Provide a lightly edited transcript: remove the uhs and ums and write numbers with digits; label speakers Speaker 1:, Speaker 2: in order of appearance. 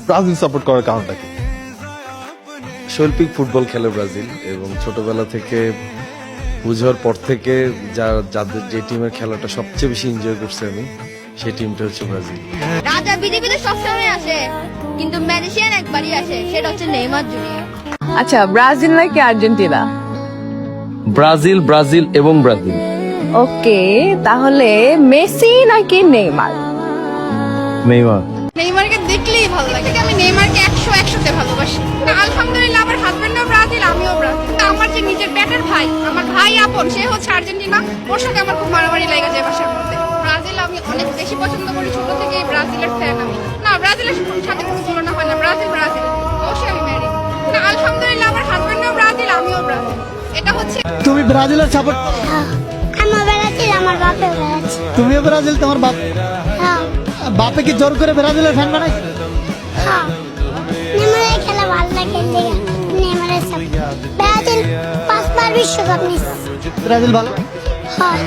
Speaker 1: Brazil support করার কারণটা কি?
Speaker 2: শৈল্পিক ফুটবল খেলে ব্রাজিল এবং ছোটবেলা থেকে বুঝার পর থেকে যাদের যে টিমের খেলাটা সবচেয়ে বেশি এনজয় করছি আমি, সেই টিমটা হচ্ছে ব্রাজিল।
Speaker 3: রাজা বিজেপিতে সবসময় আসে, কিন্তু ম্যাজিশিয়ান একবারই আসে, সেটা হচ্ছে নেইমার জুনিয়র।
Speaker 4: আচ্ছা, ব্রাজিল নাকি আর্জেন্টিনা?
Speaker 2: ব্রাজিল, ব্রাজিল এবং ব্রাজিল।
Speaker 4: ওকে, তাহলে মেসি নাকি নেইমার?
Speaker 2: নেইমার।
Speaker 3: নেইমারকে দেখলেই ভালো লাগে, আমি নেইমারকে 100-100তে ভালোবাসি। আলহামদুলিল্লাহ আমার হাজবেন্ডও ব্রাজিল, আমিও ব্রাজিল। আমার যে নিজের ব্যাটার ভাই, আমার ভাই আপন, সে হচ্ছে আর্জেন্টিনা। ওর সঙ্গে আমার খুব মারামারি লেগে যায় বাসার মধ্যে। ব্রাজিল আমি অনেক বেশি পছন্দ করি, ছোট থেকেই ব্রাজিলের ফ্যান আমি। না, ব্রাজিলের সাথে কোনো তুলনা হয় না, ব্রাজিল ব্রাজিল, অবশ্যই আমি ম্যারি। না, আলহামদুলিল্লাহ আমার হাজবেন্ডও ব্রাজিল, আমিও ব্রাজিল। এটা হচ্ছে
Speaker 5: তুমি ব্রাজিলের সাপোর্ট?
Speaker 6: আমার ব্রাজিল, আমার বাপের ব্রাজিল।
Speaker 5: তুমিও ব্রাজিল, তোমার বাপ?
Speaker 6: হ্যাঁ
Speaker 5: বাপে কি জোর করে ব্রাজিলের ফ্যান বানাই?
Speaker 6: হ্যাঁ, নেইমারের খেলা ভালো লাগে, নেইমারের সাপোর্ট। ব্রাজিল 5বার বিশ্বকাপ নিচ্ছে।
Speaker 5: ব্রাজিল ভালো।
Speaker 6: হ্যাঁ।